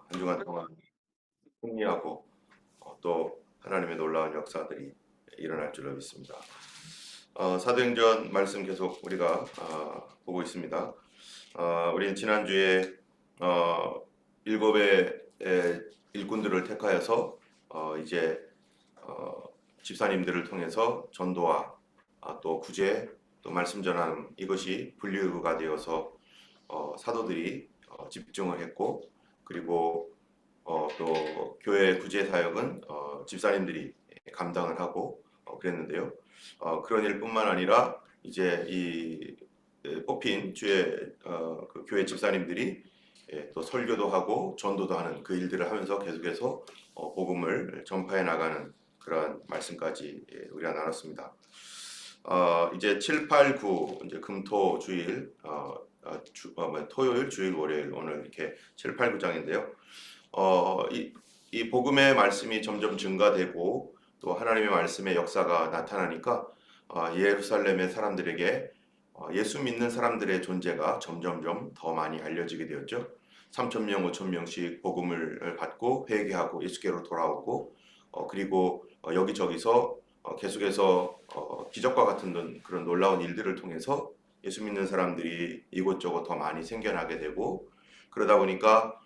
한 주간 동안 승리하고 또 하나님의 놀라운 역사들이 일어날 줄로 믿습니다. 사도행전 말씀 계속 우리가 보고 있습니다. 우리는 지난주에 일곱의 일꾼들을 택하여서 이제 집사님들을 통해서 전도와 또 구제 또 말씀 전함 이것이 분류가 되어서 사도들이 집중을 했고, 그리고 또 교회 구제 사역은 집사님들이 감당을 하고 그랬는데요. 그런 일뿐만 아니라 이제 이 뽑힌 주의 그 교회 집사님들이 또 설교도 하고 전도도 하는 그 일들을 하면서 계속해서 복음을 전파해 나가는 그러한 말씀까지 우리가 나눴습니다. 이제 7, 8, 9 이제 금토 주일 토요일, 주일, 월요일 오늘 이렇게 7, 8, 9장인데요. 이 복음의 말씀이 점점 증가되고 또 하나님의 말씀의 역사가 나타나니까 예루살렘의 사람들에게 예수 믿는 사람들의 존재가 점점점 더 많이 알려지게 되었죠. 3,000명, 5,000명씩 복음을 받고 회개하고 예수께로 돌아오고 그리고 여기저기서 계속해서 기적과 같은 그런 놀라운 일들을 통해서 예수 믿는 사람들이 이곳저곳 더 많이 생겨나게 되고, 그러다 보니까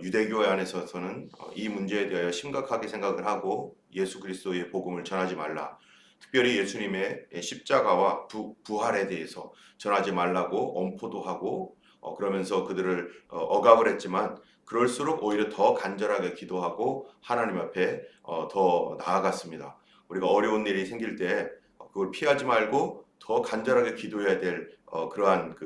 유대교회 안에서는 이 문제에 대하여 심각하게 생각을 하고 예수 그리스도의 복음을 전하지 말라, 특별히 예수님의 십자가와 부활에 대해서 전하지 말라고 엄포도 하고 그러면서 그들을 억압을 했지만, 그럴수록 오히려 더 간절하게 기도하고 하나님 앞에 더 나아갔습니다. 우리가 어려운 일이 생길 때 그걸 피하지 말고 더 간절하게 기도해야 될 그러한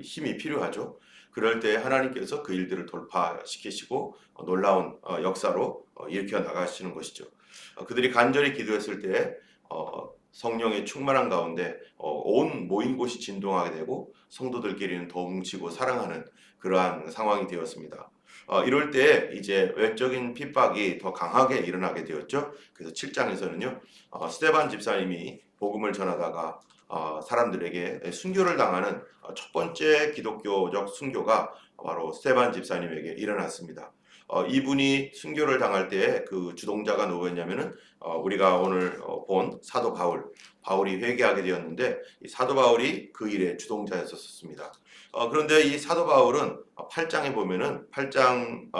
힘이 필요하죠. 그럴 때 하나님께서 그 일들을 돌파시키시고 놀라운 역사로 일으켜 나가시는 것이죠. 그들이 간절히 기도했을 때 성령의 충만한 가운데 온 모인 곳이 진동하게 되고 성도들끼리는 더 뭉치고 사랑하는 그러한 상황이 되었습니다. 이럴 때 이제 외적인 핍박이 더 강하게 일어나게 되었죠. 그래서 7장에서는요, 스데반 집사님이 복음을 전하다가 사람들에게 순교를 당하는 첫 번째 기독교적 순교가 바로 스데반 집사님에게 일어났습니다. 이분이 순교를 당할 때 그 주동자가 누구였냐면은 우리가 오늘 본 사도 바울이 회개하게 되었는데, 이 사도 바울이 그 일의 주동자였었습니다. 그런데 이 사도 바울은 8장에 보면은 8장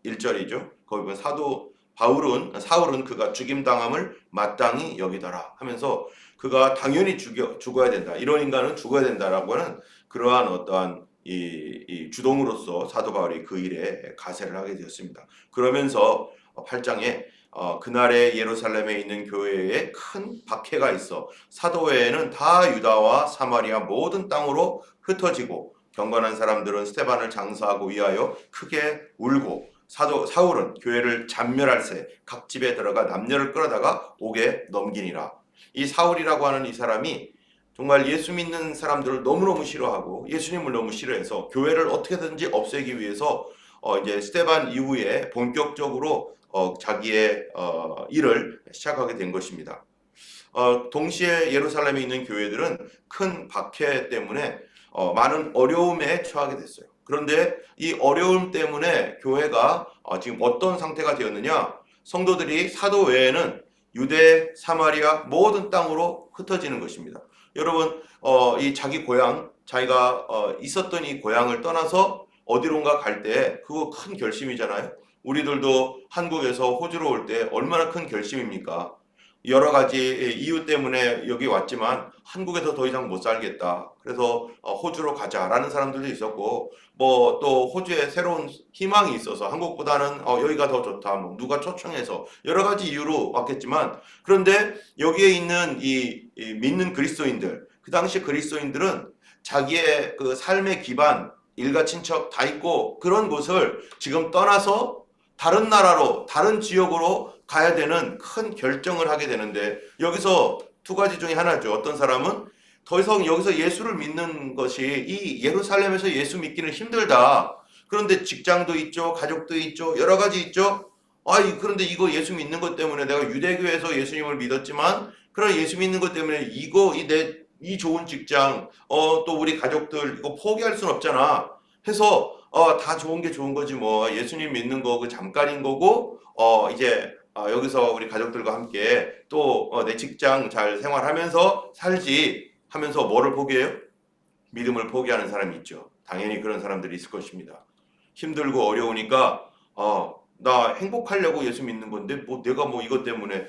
1절이죠. 거기 보면 사울은 그가 죽임당함을 마땅히 여기더라 하면서 그가 당연히 죽어야 된다, 이런 인간은 죽어야 된다라고 하는 그러한 어떠한 이 주동으로서 사도 바울이 그 일에 가세를 하게 되었습니다. 그러면서 8장에 그날에 예루살렘에 있는 교회에 큰 박해가 있어 사도회에는 다 유다와 사마리아 모든 땅으로 흩어지고 경건한 사람들은 스데반을 장사하고 위하여 크게 울고 사울은 교회를 잔멸할세 각 집에 들어가 남녀를 끌어다가 옥에 넘기니라. 이 사울이라고 하는 이 사람이 정말 예수 믿는 사람들을 너무너무 싫어하고 예수님을 너무 싫어해서 교회를 어떻게든지 없애기 위해서 이제 스데반 이후에 본격적으로 자기의 일을 시작하게 된 것입니다. 동시에 예루살렘에 있는 교회들은 큰 박해 때문에 많은 어려움에 처하게 됐어요. 그런데 이 어려움 때문에 교회가 지금 어떤 상태가 되었느냐? 성도들이 사도 외에는 유대, 사마리아 모든 땅으로 흩어지는 것입니다. 여러분, 이 자기 고향, 자기가 있었던 이 고향을 떠나서 어디론가 갈 때 그거 큰 결심이잖아요. 우리들도 한국에서 호주로 올 때 얼마나 큰 결심입니까? 여러 가지 이유 때문에 여기 왔지만 한국에서 더 이상 못 살겠다, 그래서 호주로 가자라는 사람들도 있었고, 뭐 또 호주에 새로운 희망이 있어서 한국보다는 여기가 더 좋다, 뭐 누가 초청해서 여러 가지 이유로 왔겠지만, 그런데 여기에 있는 이 믿는 그리스도인들, 그 당시 그리스도인들은 자기의 그 삶의 기반, 일가 친척 다 있고 그런 곳을 지금 떠나서 다른 나라로, 다른 지역으로 가야 되는 큰 결정을 하게 되는데, 여기서 두 가지 중에 하나죠. 어떤 사람은 더 이상 여기서 예수를 믿는 것이 이 예루살렘에서 예수 믿기는 힘들다. 그런데 직장도 있죠, 가족도 있죠, 여러 가지 있죠. 그런데 이거 예수 믿는 것 때문에 내가 유대교에서 예수님을 믿었지만, 그런 예수 믿는 것 때문에 이 좋은 직장, 또 우리 가족들 이거 포기할 순 없잖아 해서 다 좋은 게 좋은 거지 뭐 예수님 믿는 거 그 잠깐인 거고 이제 여기서 우리 가족들과 함께 또 내 직장 잘 생활하면서 살지 하면서 뭐를 포기해요? 믿음을 포기하는 사람이 있죠. 당연히 그런 사람들이 있을 것입니다. 힘들고 어려우니까 나 행복하려고 예수 믿는 건데 뭐 내가 뭐 이것 때문에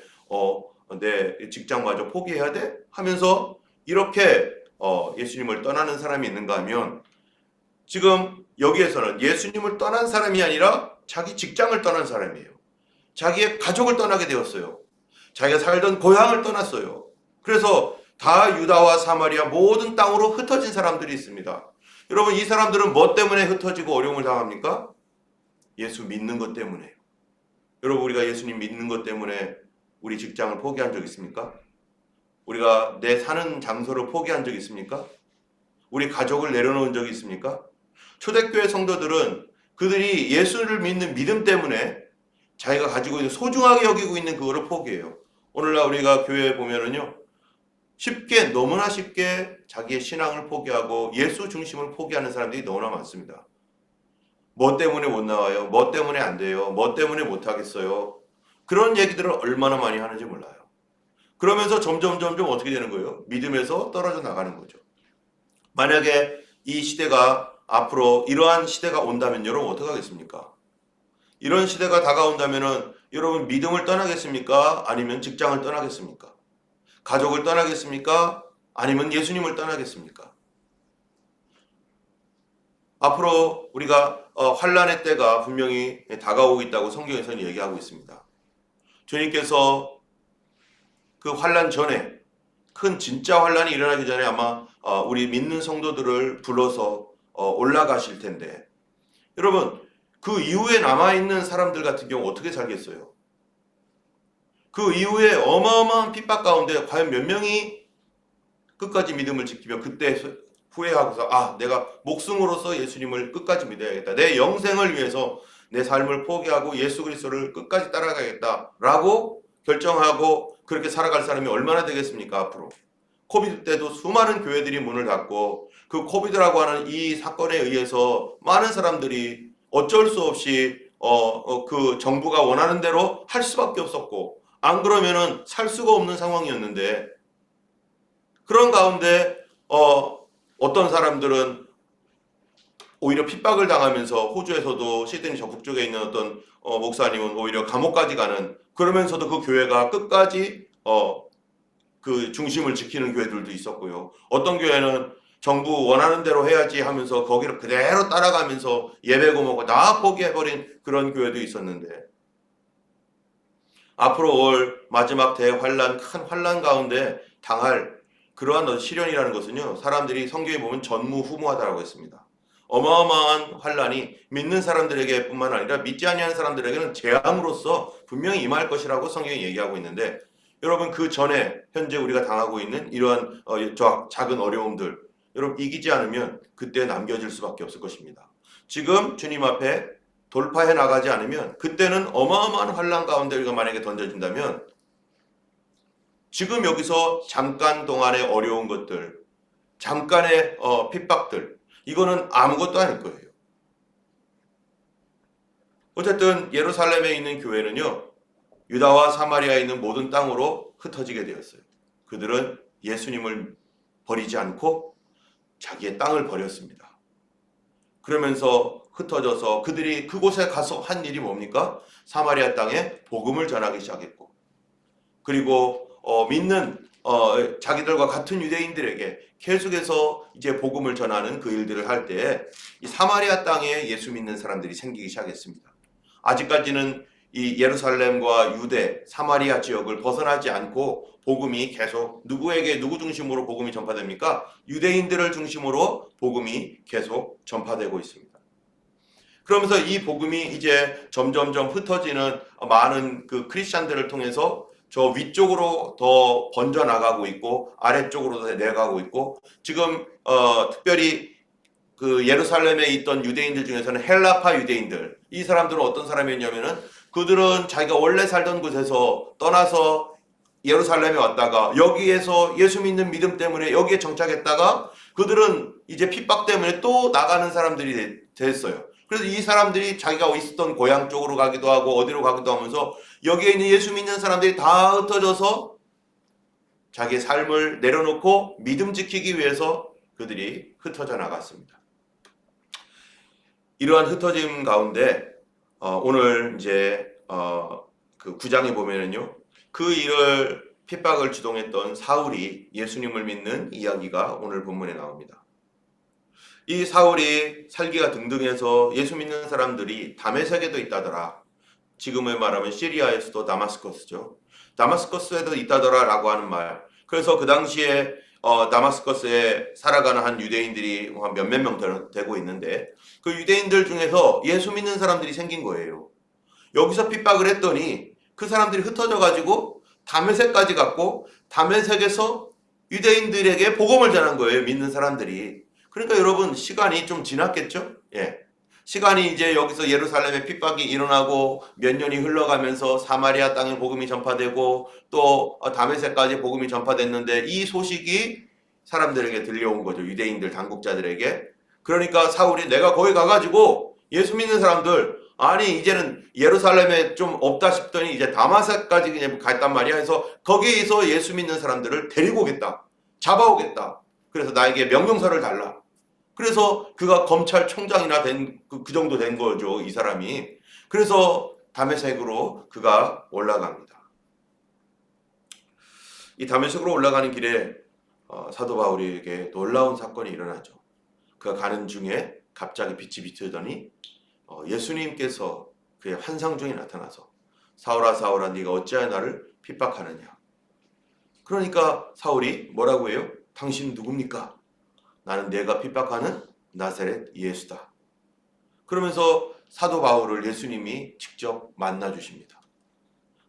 내 직장마저 포기해야 돼? 하면서 이렇게 예수님을 떠나는 사람이 있는가 하면 지금 여기에서는 예수님을 떠난 사람이 아니라 자기 직장을 떠난 사람이에요. 자기의 가족을 떠나게 되었어요. 자기가 살던 고향을 떠났어요. 그래서 다 유다와 사마리아 모든 땅으로 흩어진 사람들이 있습니다. 여러분 이 사람들은 뭐 때문에 흩어지고 어려움을 당합니까? 예수 믿는 것 때문에요. 여러분 우리가 예수님 믿는 것 때문에 우리 직장을 포기한 적 있습니까? 우리가 내 사는 장소를 포기한 적 있습니까? 우리 가족을 내려놓은 적이 있습니까? 초대교회 성도들은 그들이 예수를 믿는 믿음 때문에 자기가 가지고 있는 소중하게 여기고 있는 그거를 포기해요. 오늘날 우리가 교회에 보면은요. 쉽게 너무나 쉽게 자기의 신앙을 포기하고 예수 중심을 포기하는 사람들이 너무나 많습니다. 뭐 때문에 못 나와요? 뭐 때문에 안 돼요? 뭐 때문에 못 하겠어요? 그런 얘기들을 얼마나 많이 하는지 몰라요. 그러면서 점점 어떻게 되는 거예요? 믿음에서 떨어져 나가는 거죠. 만약에 이 시대가 앞으로 이러한 시대가 온다면 여러분 어떻게 하겠습니까? 이런 시대가 다가온다면은 여러분 믿음을 떠나겠습니까? 아니면 직장을 떠나겠습니까? 가족을 떠나겠습니까? 아니면 예수님을 떠나겠습니까? 앞으로 우리가 환란의 때가 분명히 다가오고 있다고 성경에서는 얘기하고 있습니다. 주님께서 그 환란 전에 큰 진짜 환란이 일어나기 전에 아마 우리 믿는 성도들을 불러서 올라가실 텐데 여러분 그 이후에 남아있는 사람들 같은 경우 어떻게 살겠어요? 그 이후에 어마어마한 핍박 가운데 과연 몇 명이 끝까지 믿음을 지키며 그때 후회하고서 내가 목숨으로서 예수님을 끝까지 믿어야겠다. 내 영생을 위해서 내 삶을 포기하고 예수 그리스도를 끝까지 따라가겠다라고 결정하고 그렇게 살아갈 사람이 얼마나 되겠습니까? 앞으로. 코비드 때도 수많은 교회들이 문을 닫고 그 코비드라고 하는 이 사건에 의해서 많은 사람들이 어쩔 수 없이 그 정부가 원하는 대로 할 수밖에 없었고 안 그러면은 살 수가 없는 상황이었는데 그런 가운데 어떤 사람들은 오히려 핍박을 당하면서 호주에서도 시드니 적북쪽에 있는 어떤 목사님은 오히려 감옥까지 가는 그러면서도 그 교회가 끝까지 그 중심을 지키는 교회들도 있었고요. 어떤 교회는 정부 원하는 대로 해야지 하면서 거기를 그대로 따라가면서 예배고 뭐고 다 포기해버린 그런 교회도 있었는데 앞으로 올 마지막 대환란 큰 환란 가운데 당할 그러한 시련이라는 것은요. 사람들이 성경에 보면 전무후무하다라고 했습니다. 어마어마한 환란이 믿는 사람들에게 뿐만 아니라 믿지 아니하는 사람들에게는 재앙으로서 분명히 임할 것이라고 성경이 얘기하고 있는데 여러분 그 전에 현재 우리가 당하고 있는 이러한 작은 어려움들 여러분 이기지 않으면 그때 남겨질 수밖에 없을 것입니다. 지금 주님 앞에 돌파해 나가지 않으면 그때는 어마어마한 환란 가운데 우리가 만약에 던져진다면 지금 여기서 잠깐 동안의 어려운 것들 잠깐의 핍박들 이거는 아무것도 아닐 거예요. 어쨌든 예루살렘에 있는 교회는요. 유다와 사마리아에 있는 모든 땅으로 흩어지게 되었어요. 그들은 예수님을 버리지 않고 자기의 땅을 버렸습니다. 그러면서 흩어져서 그들이 그곳에 가서 한 일이 뭡니까? 사마리아 땅에 복음을 전하기 시작했고 그리고 믿는 자기들과 같은 유대인들에게 계속해서 이제 복음을 전하는 그 일들을 할 때 이 사마리아 땅에 예수 믿는 사람들이 생기기 시작했습니다. 아직까지는 이 예루살렘과 유대, 사마리아 지역을 벗어나지 않고 복음이 계속 누구 중심으로 복음이 전파됩니까? 유대인들을 중심으로 복음이 계속 전파되고 있습니다. 그러면서 이 복음이 이제 점점점 흩어지는 많은 그 크리스찬들을 통해서 저 위쪽으로 더 번져나가고 있고 아래쪽으로도 내려가고 있고 지금 특별히 그 예루살렘에 있던 유대인들 중에서는 헬라파 유대인들 이 사람들은 어떤 사람이었냐면은 그들은 자기가 원래 살던 곳에서 떠나서 예루살렘에 왔다가 여기에서 예수 믿는 믿음 때문에 여기에 정착했다가 그들은 이제 핍박 때문에 또 나가는 사람들이 됐어요. 그래서 이 사람들이 자기가 있었던 고향 쪽으로 가기도 하고 어디로 가기도 하면서 여기에 있는 예수 믿는 사람들이 다 흩어져서 자기의 삶을 내려놓고 믿음 지키기 위해서 그들이 흩어져 나갔습니다. 이러한 흩어짐 가운데 오늘 이제 그 9장에 보면은요, 그 일을 핍박을 주동했던 사울이 예수님을 믿는 이야기가 오늘 본문에 나옵니다. 이 사울이 살기가 등등해서 예수 믿는 사람들이 다메섹에도 있다더라. 지금의 말하면 시리아에서도 다마스커스죠. 다마스커스에도 있다더라 라고 하는 말. 그래서 그 당시에 다마스커스에 살아가는 한 유대인들이 한 몇몇 명 되고 있는데 그 유대인들 중에서 예수 믿는 사람들이 생긴 거예요. 여기서 핍박을 했더니 그 사람들이 흩어져 가지고 다메섹까지 갔고 다메섹에서 유대인들에게 복음을 전한 거예요. 믿는 사람들이. 그러니까 여러분 시간이 좀 지났겠죠? 예. 시간이 이제 여기서 예루살렘에 핍박이 일어나고 몇 년이 흘러가면서 사마리아 땅에 복음이 전파되고 또 다메섹까지 복음이 전파됐는데 이 소식이 사람들에게 들려온 거죠. 유대인들 당국자들에게. 그러니까 사울이 내가 거기 가가지고 예수 믿는 사람들 아니 이제는 예루살렘에 좀 없다 싶더니 이제 다마섹까지 그냥 갔단 말이야. 해서 거기에서 예수 믿는 사람들을 데리고 오겠다. 잡아오겠다. 그래서 나에게 명령서를 달라. 그래서 그가 검찰총장이나 된 그 정도 된 거죠. 이 사람이. 그래서 다메섹으로 그가 올라갑니다. 이 다메섹으로 올라가는 길에 사도 바울에게 놀라운 사건이 일어나죠. 그가 가는 중에 갑자기 빛이 비추더니 예수님께서 그의 환상 중에 나타나서 사울아 사울아 네가 어찌하여 나를 핍박하느냐. 그러니까 사울이 뭐라고 해요? 당신 누굽니까? 나는 내가 핍박하는 나사렛 예수다. 그러면서 사도 바울을 예수님이 직접 만나 주십니다.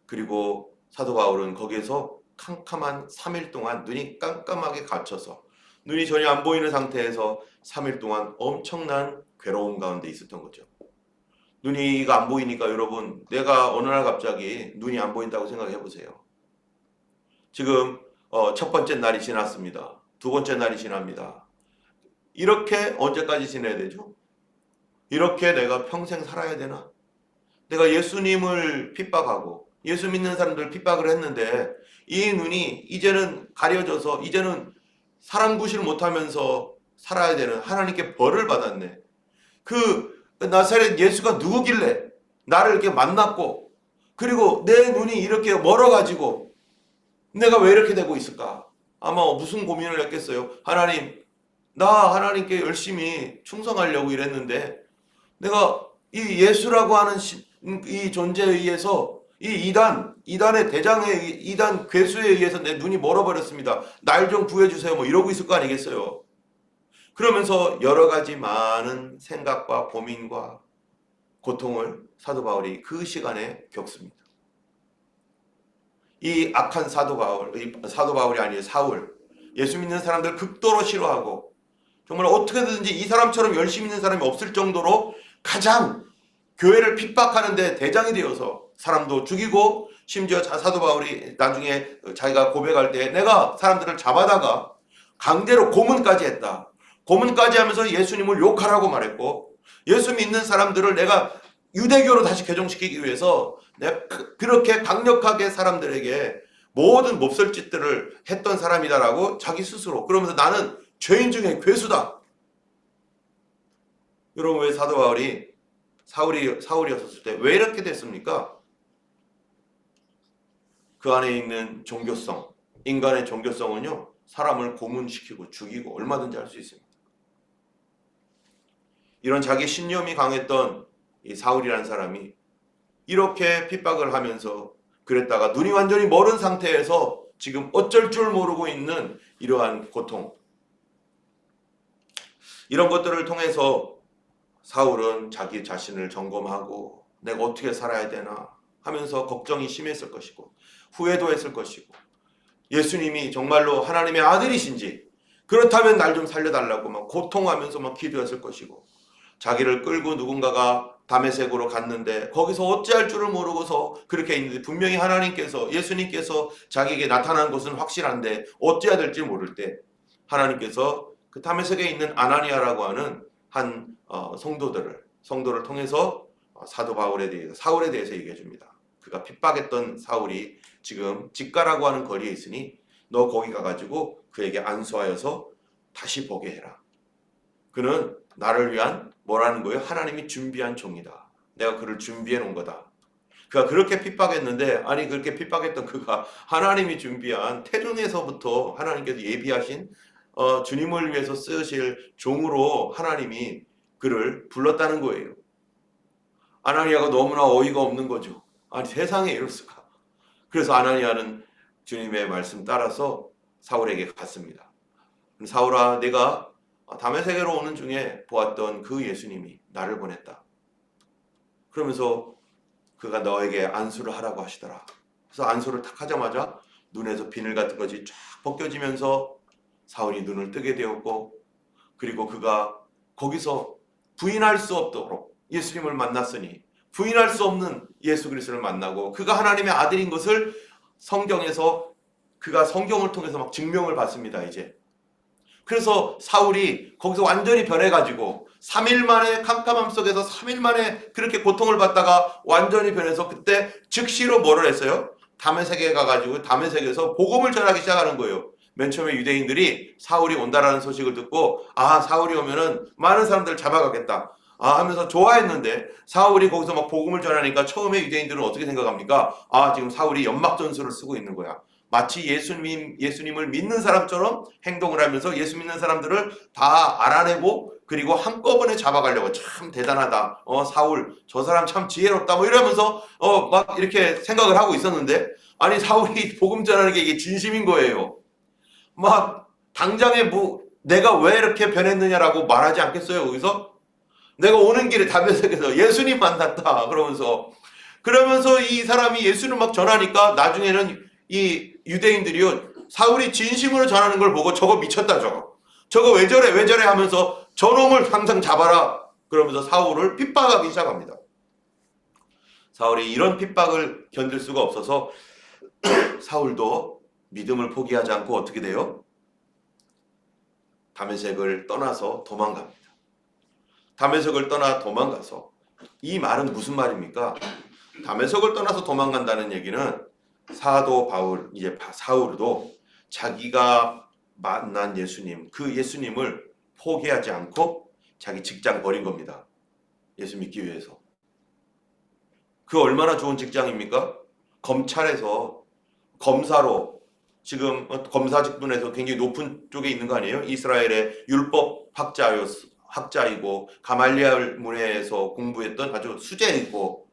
그리고 사도 바울은 거기에서 캄캄한 3일 동안 눈이 깜깜하게 갇혀서 눈이 전혀 안 보이는 상태에서 3일 동안 엄청난 괴로움 가운데 있었던 거죠. 눈이가 안 보이니까 여러분 내가 어느 날 갑자기 눈이 안 보인다고 생각해 보세요. 지금 첫 번째 날이 지났습니다. 두 번째 날이 지납니다. 이렇게 언제까지 지내야 되죠? 이렇게 내가 평생 살아야 되나? 내가 예수님을 핍박하고 예수 믿는 사람들 핍박을 했는데 이 눈이 이제는 가려져서 이제는 사람 구실 못하면서 살아야 되는 하나님께 벌을 받았네. 그 나사렛 예수가 누구길래 나를 이렇게 만났고 그리고 내 눈이 이렇게 멀어가지고 내가 왜 이렇게 되고 있을까? 아마 무슨 고민을 했겠어요. 하나님, 나 하나님께 열심히 충성하려고 이랬는데 내가 이 예수라고 하는 이 존재에 의해서 이 이단의 대장의 이단 괴수에 의해서 내 눈이 멀어버렸습니다. 날 좀 구해주세요. 뭐 이러고 있을 거 아니겠어요. 그러면서 여러 가지 많은 생각과 고민과 고통을 사도 바울이 그 시간에 겪습니다. 이 악한 사도 바울이 아니에요. 사울. 예수 믿는 사람들 극도로 싫어하고 정말 어떻게든지 이 사람처럼 열심히 있는 사람이 없을 정도로 가장 교회를 핍박하는 데 대장이 되어서 사람도 죽이고 심지어 사도 바울이 나중에 자기가 고백할 때 내가 사람들을 잡아다가 강제로 고문까지 했다. 고문까지 하면서 예수님을 욕하라고 말했고 예수 믿는 사람들을 내가 유대교로 다시 개종시키기 위해서 내가 그렇게 강력하게 사람들에게 모든 몹쓸짓들을 했던 사람이다라고 자기 스스로 그러면서 나는 죄인 중에 괴수다. 여러분 왜 사도 바울이 사울이었을 때 왜 이렇게 됐습니까? 그 안에 있는 종교성, 인간의 종교성은요 사람을 고문시키고 죽이고 얼마든지 할 수 있습니다. 이런 자기 신념이 강했던 이 사울이라는 사람이 이렇게 핍박을 하면서 그랬다가 눈이 완전히 멀은 상태에서 지금 어쩔 줄 모르고 있는 이러한 고통, 이런 것들을 통해서 사울은 자기 자신을 점검하고 내가 어떻게 살아야 되나 하면서 걱정이 심했을 것이고 후회도 했을 것이고 예수님이 정말로 하나님의 아들이신지 그렇다면 날 좀 살려달라고 막 고통하면서 막 기도했을 것이고 자기를 끌고 누군가가 다메섹으로 갔는데 거기서 어찌할 줄을 모르고서 그렇게 있는데 분명히 하나님께서 예수님께서 자기에게 나타난 것은 확실한데 어찌해야 될지 모를 때 하나님께서 그 다메섹에 있는 아나니아라고 하는 한 성도들을 성도를 통해서 사도 바울에 대해서 사울에 대해서 얘기해 줍니다. 그가 핍박했던 사울이 지금 직가라고 하는 거리에 있으니 너 거기 가가지고 그에게 안수하여서 다시 보게 해라. 그는 나를 위한 뭐라는 거예요? 하나님이 준비한 종이다. 내가 그를 준비해 놓은 거다. 그가 그렇게 핍박했는데 아니 그렇게 핍박했던 그가 하나님이 준비한 태중에서부터 하나님께서 예비하신 주님을 위해서 쓰실 종으로 하나님이 그를 불렀다는 거예요. 아나니아가 너무나 어이가 없는 거죠. 아니 세상에 이럴 수가. 그래서 아나니아는 주님의 말씀 따라서 사울에게 갔습니다. 사울아, 내가 다메섹으로 오는 중에 보았던 그 예수님이 나를 보냈다. 그러면서 그가 너에게 안수를 하라고 하시더라. 그래서 안수를 탁 하자마자 눈에서 비늘 같은 것이 쫙 벗겨지면서 사울이 눈을 뜨게 되었고, 그리고 그가 거기서 부인할 수 없도록 예수님을 만났으니 부인할 수 없는 예수 그리스도를 만나고 그가 하나님의 아들인 것을 성경에서 그가 성경을 통해서 막 증명을 받습니다. 이제 그래서 사울이 거기서 완전히 변해가지고 3일 만에 캄캄함 속에서 3일 만에 그렇게 고통을 받다가 완전히 변해서 그때 즉시로 뭐를 했어요? 다메섹에 가가지고 다메섹에서 복음을 전하기 시작하는 거예요. 맨 처음에 유대인들이 사울이 온다라는 소식을 듣고 사울이 오면은 많은 사람들을 잡아가겠다 하면서 좋아했는데 사울이 거기서 막 복음을 전하니까 처음에 유대인들은 어떻게 생각합니까? 지금 사울이 연막전술을 쓰고 있는 거야. 마치 예수님을 믿는 사람처럼 행동을 하면서 예수 믿는 사람들을 다 알아내고 그리고 한꺼번에 잡아가려고. 참 대단하다. 사울 저 사람 참 지혜롭다. 뭐 이러면서 막 이렇게 생각을 하고 있었는데 아니 사울이 복음 전하는 게 이게 진심인 거예요. 막 당장에 뭐 내가 왜 이렇게 변했느냐라고 말하지 않겠어요. 거기서 내가 오는 길에 다메섹에서 예수님 만났다 그러면서 이 사람이 예수를 막 전하니까 나중에는 이 유대인들이요 사울이 진심으로 전하는 걸 보고 저거 미쳤다 저거 왜 저래 하면서 저놈을 항상 잡아라 그러면서 사울을 핍박하기 시작합니다. 사울이 이런 핍박을 견딜 수가 없어서 사울도 믿음을 포기하지 않고 어떻게 돼요? 다메섹을 떠나서 도망갑니다. 다메섹을 떠나 도망가서 이 말은 무슨 말입니까? 다메섹을 떠나서 도망간다는 얘기는 사도 바울, 이제 사울도 자기가 만난 예수님, 그 예수님을 포기하지 않고 자기 직장 버린 겁니다. 예수 믿기 위해서. 그 얼마나 좋은 직장입니까? 검찰에서 검사로 지금 검사 직분에서 굉장히 높은 쪽에 있는 거 아니에요? 이스라엘의 율법 학자이고 가말리엘 문회에서 공부했던 아주 수재이고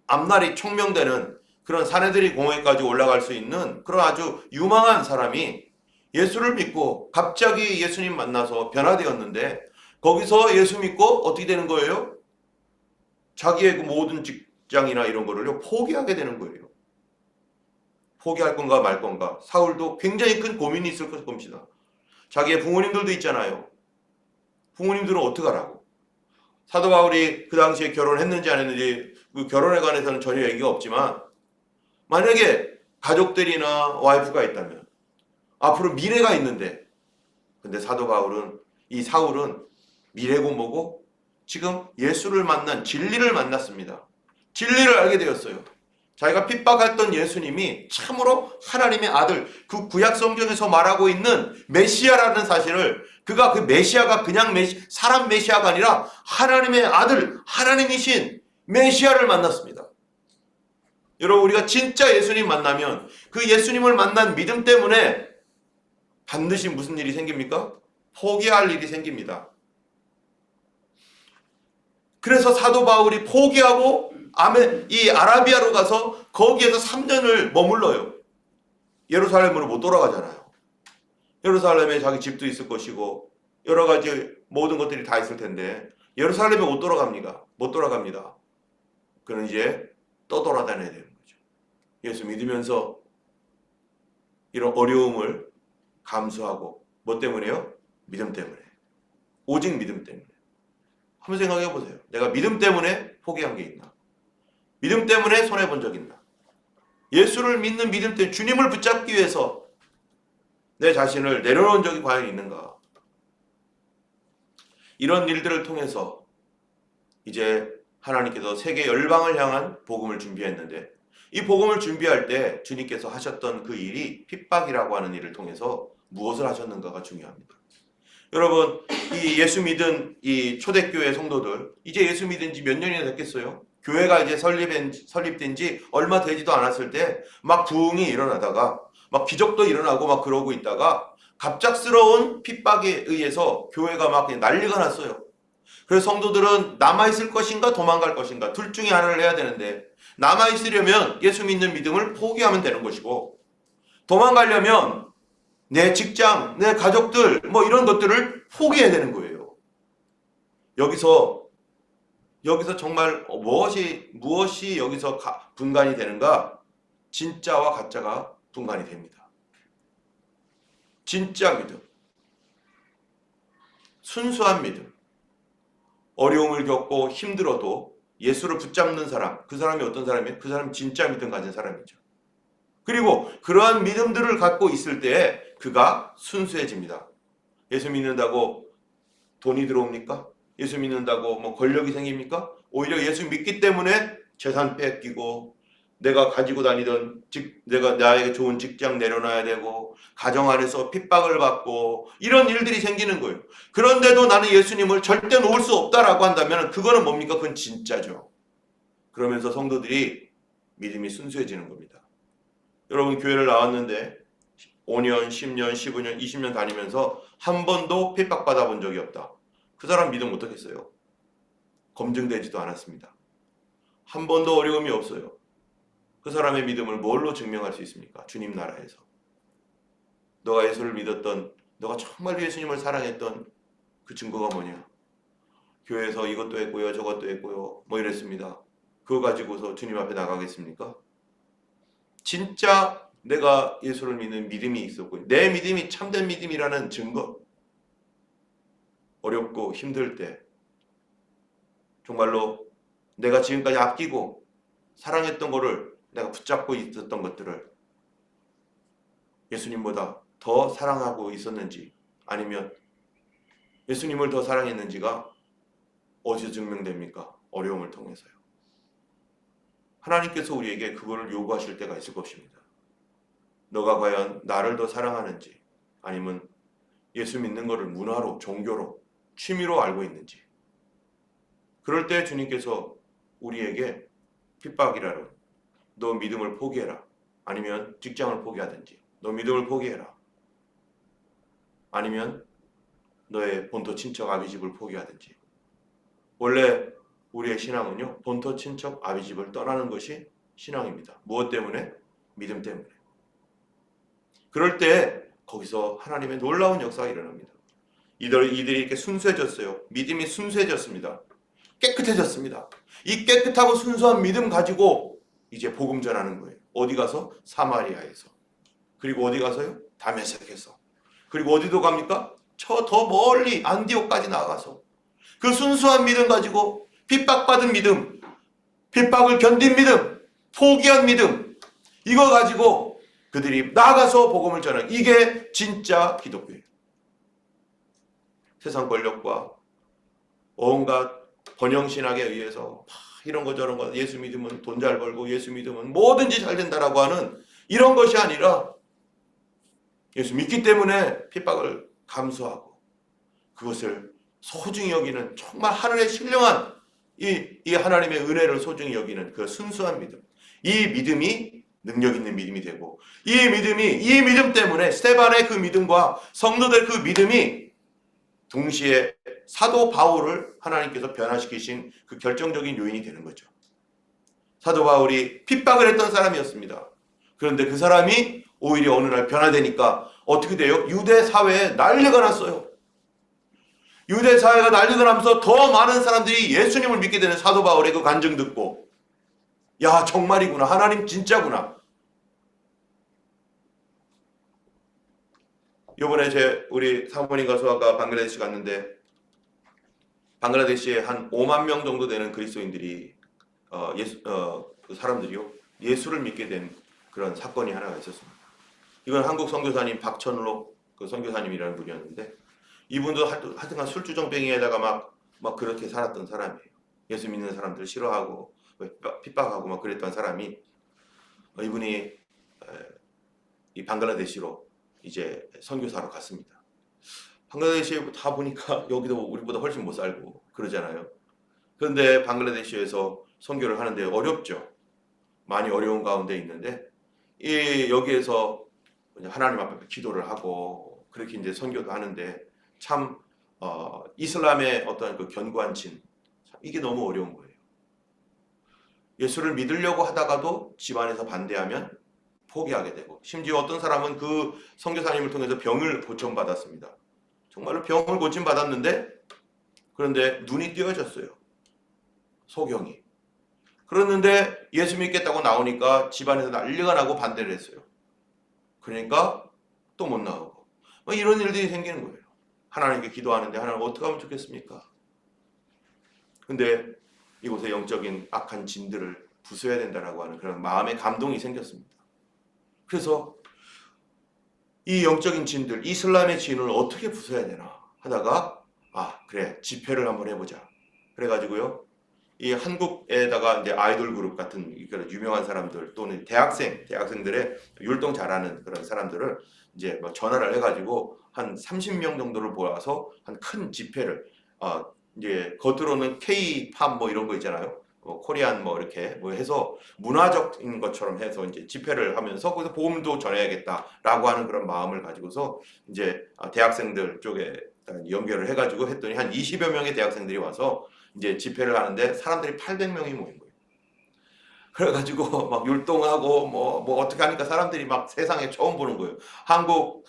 앞날이 총명되는 그런 사내들이 공회까지 올라갈 수 있는 그런 아주 유망한 사람이 예수를 믿고 갑자기 예수님 만나서 변화되었는데 거기서 예수 믿고 어떻게 되는 거예요? 자기의 그 모든 직장이나 이런 거를 포기하게 되는 거예요. 포기할 건가 말 건가. 사울도 굉장히 큰 고민이 있을 겁니다. 자기의 부모님들도 있잖아요. 부모님들은 어떡하라고. 사도 바울이 그 당시에 결혼했는지 안 했는지 그 결혼에 관해서는 전혀 얘기가 없지만 만약에 가족들이나 와이프가 있다면 앞으로 미래가 있는데 근데 사도 바울은 이 사울은 미래고 뭐고 지금 예수를 만난 진리를 만났습니다. 진리를 알게 되었어요. 자기가 핍박했던 예수님이 참으로 하나님의 아들 그 구약 성경에서 말하고 있는 메시아라는 사실을 그가 그 메시아가 그냥 사람 메시아가 아니라 하나님의 아들 하나님이신 메시아를 만났습니다. 여러분 우리가 진짜 예수님 만나면 그 예수님을 만난 믿음 때문에 반드시 무슨 일이 생깁니까? 포기할 일이 생깁니다. 그래서 사도 바울이 포기하고 이 아라비아로 가서 거기에서 3년을 머물러요. 예루살렘으로 못 돌아가잖아요. 예루살렘에 자기 집도 있을 것이고 여러 가지 모든 것들이 다 있을 텐데 예루살렘에 못 돌아갑니다. 그는 이제 떠돌아다녀야 되는 거죠. 예수 믿으면서 이런 어려움을 감수하고 뭐 때문에요? 믿음 때문에. 오직 믿음 때문에. 한번 생각해 보세요. 내가 믿음 때문에 포기한 게 있나? 믿음 때문에 손해본 적 있나? 예수를 믿는 믿음 때문에 주님을 붙잡기 위해서 내 자신을 내려놓은 적이 과연 있는가? 이런 일들을 통해서 이제 하나님께서 세계 열방을 향한 복음을 준비했는데, 이 복음을 준비할 때 주님께서 하셨던 그 일이 핍박이라고 하는 일을 통해서 무엇을 하셨는가가 중요합니다. 여러분, 이 예수 믿은 이 초대교회 성도들, 이제 예수 믿은 지 몇 년이나 됐겠어요? 교회가 이제 설립된 지 얼마 되지도 않았을 때 막 부흥이 일어나다가 막 기적도 일어나고 막 그러고 있다가 갑작스러운 핍박에 의해서 교회가 막 그냥 난리가 났어요. 그래서 성도들은 남아있을 것인가 도망갈 것인가 둘 중에 하나를 해야 되는데, 남아있으려면 예수 믿는 믿음을 포기하면 되는 것이고, 도망가려면 내 직장, 내 가족들 뭐 이런 것들을 포기해야 되는 거예요. 여기서 정말 무엇이 여기서 분간이 되는가? 진짜와 가짜가 분간이 됩니다. 진짜 믿음, 순수한 믿음, 어려움을 겪고 힘들어도 예수를 붙잡는 사람, 그 사람이 어떤 사람이에요? 그 사람이 진짜 믿음 가진 사람이죠. 그리고 그러한 믿음들을 갖고 있을 때 그가 순수해집니다. 예수 믿는다고 돈이 들어옵니까? 예수 믿는다고 뭐 권력이 생깁니까? 오히려 예수 믿기 때문에 재산 뺏기고, 내가 가지고 다니던 내가 나에게 좋은 직장 내려놔야 되고, 가정 안에서 핍박을 받고, 이런 일들이 생기는 거예요. 그런데도 나는 예수님을 절대 놓을 수 없다라고 한다면 그거는 뭡니까? 그건 진짜죠. 그러면서 성도들이 믿음이 순수해지는 겁니다. 여러분, 교회를 나왔는데 5년, 10년, 15년, 20년 다니면서 한 번도 핍박받아 본 적이 없다. 그 사람 믿음 어떻겠어요? 검증되지도 않았습니다. 한 번도 어려움이 없어요. 그 사람의 믿음을 뭘로 증명할 수 있습니까? 주님 나라에서. 너가 예수를 믿었던, 너가 정말 예수님을 사랑했던 그 증거가 뭐냐? 교회에서 이것도 했고요, 저것도 했고요, 뭐 이랬습니다. 그거 가지고서 주님 앞에 나가겠습니까? 진짜 내가 예수를 믿는 믿음이 있었고, 내 믿음이 참된 믿음이라는 증거. 어렵고 힘들 때 정말로 내가 지금까지 아끼고 사랑했던 거를, 내가 붙잡고 있었던 것들을 예수님보다 더 사랑하고 있었는지, 아니면 예수님을 더 사랑했는지가 어디서 증명됩니까? 어려움을 통해서요. 하나님께서 우리에게 그거를 요구하실 때가 있을 것입니다. 너가 과연 나를 더 사랑하는지, 아니면 예수 믿는 것을 문화로, 종교로, 취미로 알고 있는지. 그럴 때 주님께서 우리에게 핍박이라도 너 믿음을 포기해라, 아니면 직장을 포기하든지, 너 믿음을 포기해라, 아니면 너의 본토 친척 아비집을 포기하든지. 원래 우리의 신앙은요, 본토 친척 아비집을 떠나는 것이 신앙입니다. 무엇 때문에? 믿음 때문에. 그럴 때 거기서 하나님의 놀라운 역사가 일어납니다. 이들이 이렇게 순수해졌어요. 믿음이 순수해졌습니다. 깨끗해졌습니다. 이 깨끗하고 순수한 믿음 가지고 이제 복음 전하는 거예요. 어디 가서? 사마리아에서. 그리고 어디 가서요? 다메섹에서. 그리고 어디도 갑니까? 저 더 멀리 안디옥까지 나가서 그 순수한 믿음 가지고, 핍박받은 믿음, 핍박을 견딘 믿음, 포기한 믿음, 이거 가지고 그들이 나가서 복음을 전하는, 이게 진짜 기독교예요. 세상 권력과 온갖 번영신학에 의해서 이런 거 저런 거, 예수 믿으면 돈 잘 벌고 예수 믿으면 뭐든지 잘 된다라고 하는 이런 것이 아니라, 예수 믿기 때문에 핍박을 감수하고 그것을 소중히 여기는, 정말 하늘의 신령한 이 하나님의 은혜를 소중히 여기는 그 순수한 믿음, 이 믿음이 능력 있는 믿음이 되고, 이 믿음 때문에 스데반의 그 믿음과 성도들 그 믿음이 동시에 사도 바울을 하나님께서 변화시키신 그 결정적인 요인이 되는 거죠. 사도 바울이 핍박을 했던 사람이었습니다. 그런데 그 사람이 오히려 어느 날 변화되니까 어떻게 돼요? 유대 사회에 난리가 났어요. 유대 사회가 난리가 나면서 더 많은 사람들이 예수님을 믿게 되는 사도 바울의 그 간증 듣고, 야, 정말이구나, 하나님 진짜구나. 요번에 우리 사모님과 소아가 방글라데시 갔는데, 방글라데시에 한 5만 명 정도 되는 그리스도인들이 그 사람들이요, 예수를 믿게 된 그런 사건이 하나가 있었습니다. 이건 한국 선교사님 박천록 그 선교사님이라는 분이었는데, 이분도 하여튼간 술주정뱅이에다가 막 그렇게 살았던 사람이에요. 예수 믿는 사람들 싫어하고 핍박하고 막 그랬던 사람이 이분이 이 방글라데시로 이제 선교사로 갔습니다. 방글라데시에 다 보니까 여기도 우리보다 훨씬 못 살고 그러잖아요. 그런데 방글라데시에서 선교를 하는데 어렵죠. 많이 어려운 가운데 있는데 여기에서 하나님 앞에 기도를 하고 그렇게 이제 선교도 하는데 참 이슬람의 어떤 그 견고한 진 이게 너무 어려운 거예요. 예수를 믿으려고 하다가도 집안에서 반대하면 포기하게 되고 심지어 어떤 사람은 그 선교사님을 통해서 병을 고침받았습니다. 정말로 병을 고침받았는데 그런데 눈이 띄어졌어요. 소경이. 그랬는데 예수 믿겠다고 나오니까 집안에서 난리가 나고 반대를 했어요. 그러니까 또 못 나오고 이런 일들이 생기는 거예요. 하나님께 기도하는데 하나님 어떻게 하면 좋겠습니까? 근데 이곳에 영적인 악한 진들을 부숴야 된다라고 하는 그런 마음의 감동이 생겼습니다. 그래서 이 영적인 진들, 이슬람의 진을 어떻게 부숴야 되나 하다가 그래 집회를 한번 해보자. 그래가지고요. 이 한국에다가 이제 아이돌 그룹 같은 그런 유명한 사람들 또는 대학생들의 율동 잘하는 그런 사람들을 이제 뭐 전화를 해가지고 한 30명 정도를 모아서 한 큰 집회를 이제 겉으로는 K-팝 뭐 이런 거 있잖아요. 코리안 뭐 이렇게 뭐 해서 문화적인 것처럼 해서 이제 집회를 하면서 거기서 복음도 전해야겠다라고 하는 그런 마음을 가지고서 이제 대학생들 쪽에 연결을 해가지고 했더니 한 20여 명의 대학생들이 와서 이제 집회를 하는데 사람들이 800명이 모인 거예요. 그래가지고 막 율동하고 뭐 어떻게 하니까 사람들이 막 세상에 처음 보는 거예요. 한국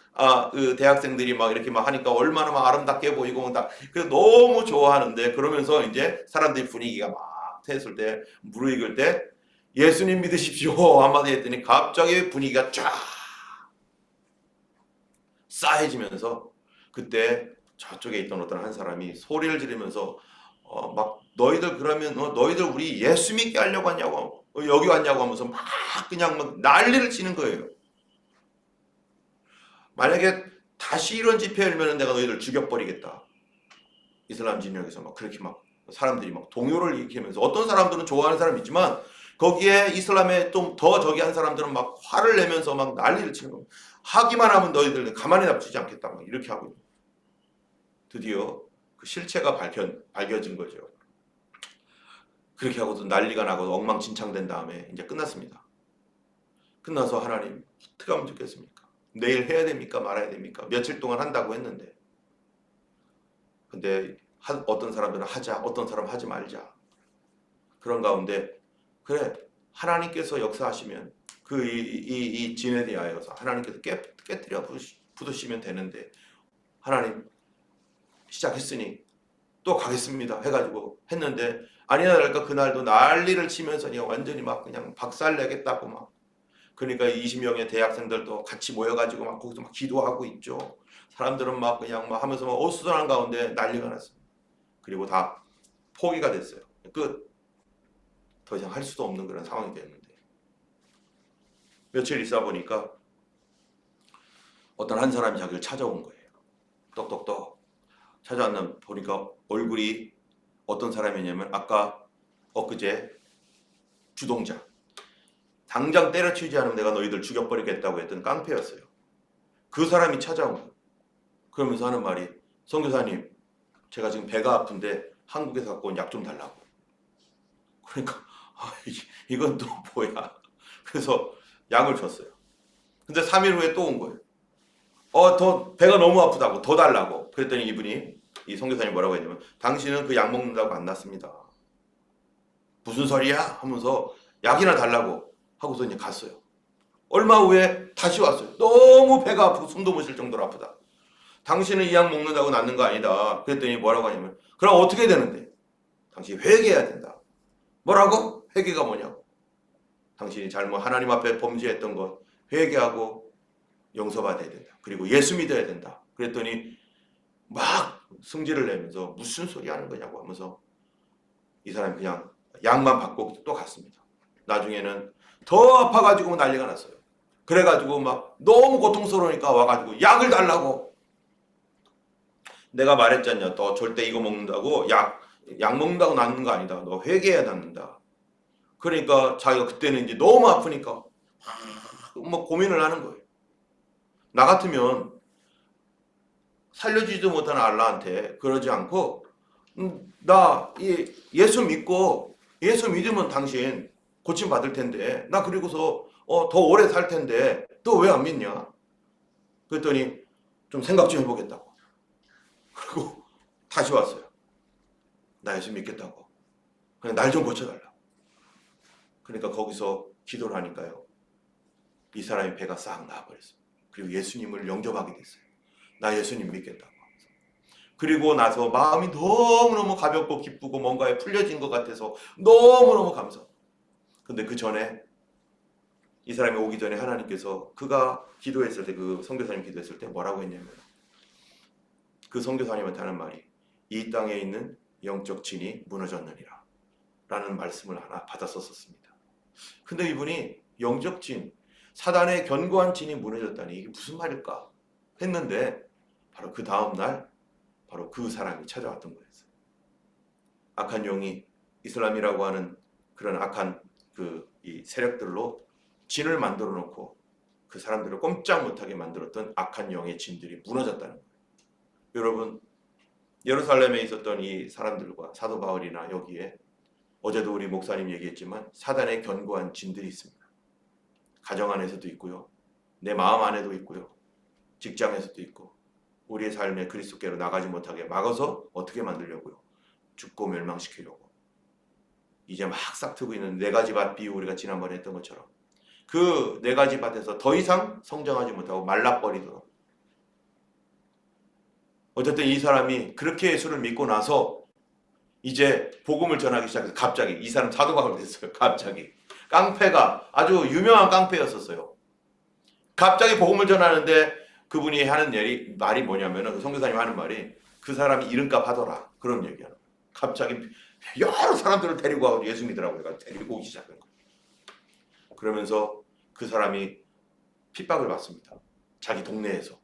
그 대학생들이 막 이렇게 막 하니까 얼마나 막 아름답게 보이고 그래서 너무 좋아하는데 그러면서 이제 사람들이 분위기가 막 했을 때 무르익을 때 예수님 믿으십시오 한마디 했더니 갑자기 분위기가 쫙 싸해지면서 그때 저쪽에 있던 어떤 한 사람이 소리를 지르면서 막 너희들 그러면 너희들 우리 예수 믿게 하려고 하냐고 여기 왔냐고 하면서 막 그냥 막 난리를 치는 거예요. 만약에 다시 이런 집회 열면 내가 너희들 죽여버리겠다. 이슬람 진영에서 막 그렇게 막 사람들이 막 동요를 일으키면서 어떤 사람들은 좋아하는 사람이 있지만 거기에 이슬람에 좀 더 저기 한 사람들은 막 화를 내면서 막 난리를 치는 거예요. 하기만 하면 너희들 가만히 놔두지 않겠다. 막 이렇게 하고 드디어 그 실체가 밝혀진 거죠. 그렇게 하고도 난리가 나고 엉망진창된 다음에 이제 끝났습니다. 끝나서 하나님 어떻게 하면 좋겠습니까? 내일 해야 됩니까? 말아야 됩니까? 며칠 동안 한다고 했는데 근데 어떤 사람들은 하자 어떤 사람은 하지 말자 그런 가운데 그래 하나님께서 역사하시면 이 진에 대하여서 하나님께서 깨뜨려 부수시면 되는데 하나님 시작했으니 또 가겠습니다 해가지고 했는데 아니나 다를까 그날도 난리를 치면서 그냥 완전히 막 그냥 박살내겠다고 막 그러니까 20명의 대학생들도 같이 모여가지고 막 거기서 막 기도하고 있죠. 사람들은 막 그냥 막 하면서 막 어수선한 가운데 난리가 났어요. 그리고 다 포기가 됐어요. 끝. 더 이상 할 수도 없는 그런 상황이 됐는데 며칠 있어 보니까 어떤 한 사람이 자기를 찾아온 거예요. 똑똑똑 찾아왔나 보니까 얼굴이 어떤 사람이냐면 아까 엊그제 주동자 당장 때려치우지 않으면 내가 너희들 죽여버리겠다고 했던 깡패였어요. 그 사람이 찾아온 거예요. 그러면서 하는 말이 선교사님 제가 지금 배가 아픈데 한국에서 갖고 온 약 좀 달라고. 그러니까 이건 또 뭐야. 그래서 약을 줬어요. 근데 3일 후에 또 온 거예요. 더 배가 너무 아프다고 더 달라고. 그랬더니 이분이 이 선교사님이 뭐라고 했냐면 당신은 그 약 먹는다고 안 낫습니다. 무슨 소리야? 하면서 약이나 달라고 하고서 이제 갔어요. 얼마 후에 다시 왔어요. 너무 배가 아프고 숨도 못 쉴 정도로 아프다. 당신은 이 약 먹는다고 낫는 거 아니다. 그랬더니 뭐라고 하냐면 그럼 어떻게 되는데? 당신이 회개해야 된다. 뭐라고? 회개가 뭐냐고. 당신이 잘못 하나님 앞에 범죄했던 것 회개하고 용서받아야 된다. 그리고 예수 믿어야 된다. 그랬더니 막 승질을 내면서 무슨 소리 하는 거냐고 하면서 이 사람이 그냥 약만 받고 또 갔습니다. 나중에는 더 아파가지고 난리가 났어요. 그래가지고 막 너무 고통스러우니까 와가지고 약을 달라고. 내가 말했잖냐. 너 절대 이거 먹는다고 약 약 먹는다고 낫는 거 아니다. 너 회개해야 낫는다. 그러니까 자기가 그때는 이제 너무 아프니까 뭐 고민을 하는 거예요. 나 같으면 살려주지도 못하는 알라한테 그러지 않고 나 예수 믿고 예수 믿으면 당신 고침 받을 텐데 나 그리고서 더 오래 살 텐데 너 왜 안 믿냐? 그랬더니 좀 생각 좀 해보겠다고. 그리고 다시 왔어요. 나 예수 믿겠다고. 그냥 날 좀 고쳐달라. 그러니까 거기서 기도를 하니까요. 이 사람의 배가 싹 나와버렸어요. 그리고 예수님을 영접하게 됐어요. 나 예수님 믿겠다고. 그리고 나서 마음이 너무너무 가볍고 기쁘고 뭔가에 풀려진 것 같아서 너무너무 감사해요. 근데 그 전에 이 사람이 오기 전에 하나님께서 그가 기도했을 때, 그 선교사님 기도했을 때 뭐라고 했냐면 그 선교사님한테 하는 말이 이 땅에 있는 영적 진이 무너졌느니라 라는 말씀을 하나 받았었습니다. 근데 이분이 영적 진, 사단의 견고한 진이 무너졌다니 이게 무슨 말일까 했는데 바로 그 다음날 바로 그 사람이 찾아왔던 거였어요. 악한 영이 이슬람이라고 하는 그런 악한 이 세력들로 진을 만들어 놓고 그 사람들을 꼼짝 못하게 만들었던 악한 영의 진들이 무너졌다는 거예요. 여러분, 예루살렘에 있었던 이 사람들과 사도 바울이나 여기에 어제도 우리 목사님 얘기했지만 사단의 견고한 진들이 있습니다. 가정 안에서도 있고요. 내 마음 안에도 있고요. 직장에서도 있고 우리의 삶에 그리스도께로 나가지 못하게 막아서 어떻게 만들려고요? 죽고 멸망시키려고. 이제 막 싹트고 있는 네 가지 밭 비유 우리가 지난번에 했던 것처럼 그 네 가지 밭에서 더 이상 성장하지 못하고 말라버리도록. 어쨌든 이 사람이 그렇게 예수를 믿고 나서 이제 복음을 전하기 시작해서 갑자기 이 사람 사도 바울 됐어요. 갑자기 깡패가 아주 유명한 깡패였었어요. 갑자기 복음을 전하는데 그분이 하는 말이 뭐냐면은 그 선교사님 하는 말이 그 사람이 이름값 하더라 그런 얘기야. 갑자기 여러 사람들을 데리고 와서 예수 믿으라고 해가 데리고 오기 시작한 거예요. 그러면서 그 사람이 핍박을 받습니다. 자기 동네에서.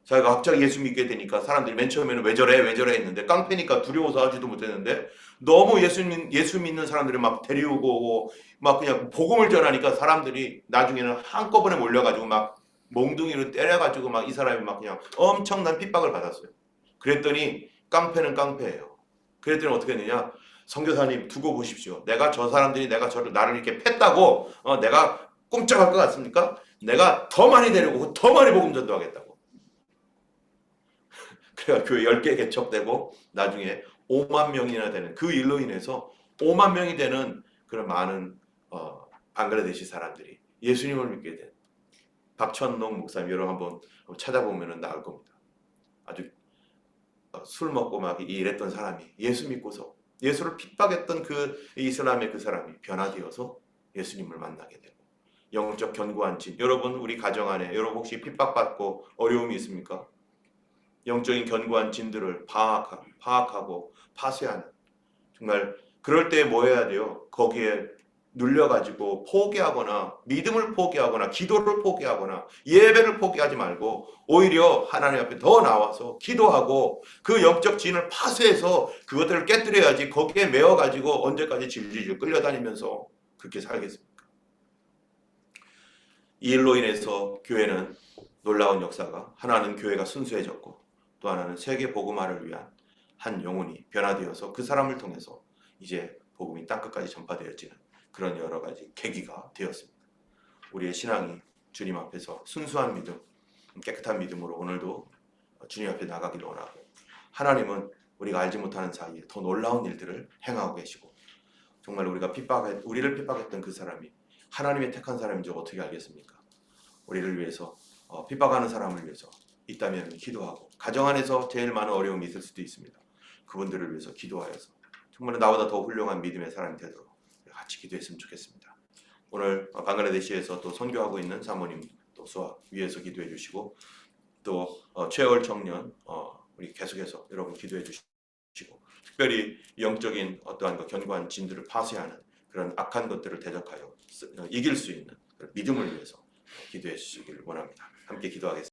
자기가 갑자기 예수 믿게 되니까 사람들이 맨 처음에는 왜 저래 했는데 깡패니까 두려워서 하지도 못했는데 너무 예수 믿는 사람들이 막 데리고 오고 막 그냥 복음을 전하니까 사람들이 나중에는 한꺼번에 몰려가지고 막 몽둥이로 때려가지고 막 이 사람이 막 그냥 엄청난 핍박을 받았어요. 그랬더니 깡패는 깡패예요. 그랬더니 어떻게 했느냐? 선교사님 두고 보십시오. 내가 저 사람들이 나를 이렇게 팼다고 내가 꼼짝할 것 같습니까? 내가 더 많이 데리고 더 많이 복음 전도하겠다고. 그래가 교회 10개 개척되고 나중에 5만 명이나 되는 그 일로 인해서 5만 명이 되는 그런 많은 방글라데시 사람들이 예수님을 믿게 된 박천농 목사님 여러분 한번 찾아보면 나올 겁니다. 아주 술 먹고 막 이랬던 사람이 예수 믿고서 예수를 핍박했던 그 이슬람의 그 사람이 변화되어서 예수님을 만나게 되고 영적 견고한 진. 여러분 우리 가정 안에 여러분 혹시 핍박받고 어려움이 있습니까? 영적인 견고한 진들을 파악하고 파쇄하는 정말 그럴 때 뭐 해야 돼요? 거기에 눌려가지고 포기하거나 믿음을 포기하거나 기도를 포기하거나 예배를 포기하지 말고 오히려 하나님 앞에 더 나와서 기도하고 그 영적 진을 파쇄해서 그것들을 깨뜨려야지 거기에 매어가지고 언제까지 질질 끌려다니면서 그렇게 살겠습니까? 이 일로 인해서 교회는 놀라운 역사가 하나는 교회가 순수해졌고 또 하나는 세계 복음화를 위한 한 영혼이 변화되어서 그 사람을 통해서 이제 복음이 땅끝까지 전파되어지는 그런 여러 가지 계기가 되었습니다. 우리의 신앙이 주님 앞에서 순수한 믿음, 깨끗한 믿음으로 오늘도 주님 앞에 나가기를 원하고 하나님은 우리가 알지 못하는 사이에 더 놀라운 일들을 행하고 계시고 정말 우리를 핍박했던 그 사람이 하나님의 택한 사람인 줄 어떻게 알겠습니까? 우리를 위해서 핍박하는 사람을 위해서 있다면 기도하고 가정 안에서 제일 많은 어려움이 있을 수도 있습니다. 그분들을 위해서 기도하여서 정말 나보다 더 훌륭한 믿음의 사람이 되도록 같이 기도했으면 좋겠습니다. 오늘 방글라데시에서 또 선교하고 있는 사모님 또 수학 위에서 기도해 주시고 또 최월 청년 우리 계속해서 여러분 기도해 주시고 특별히 영적인 어떠한 견고한 진들을 파쇄하는 그런 악한 것들을 대적하여 이길 수 있는 믿음을 위해서 기도해 주시기를 원합니다. 함께 기도하겠습니다.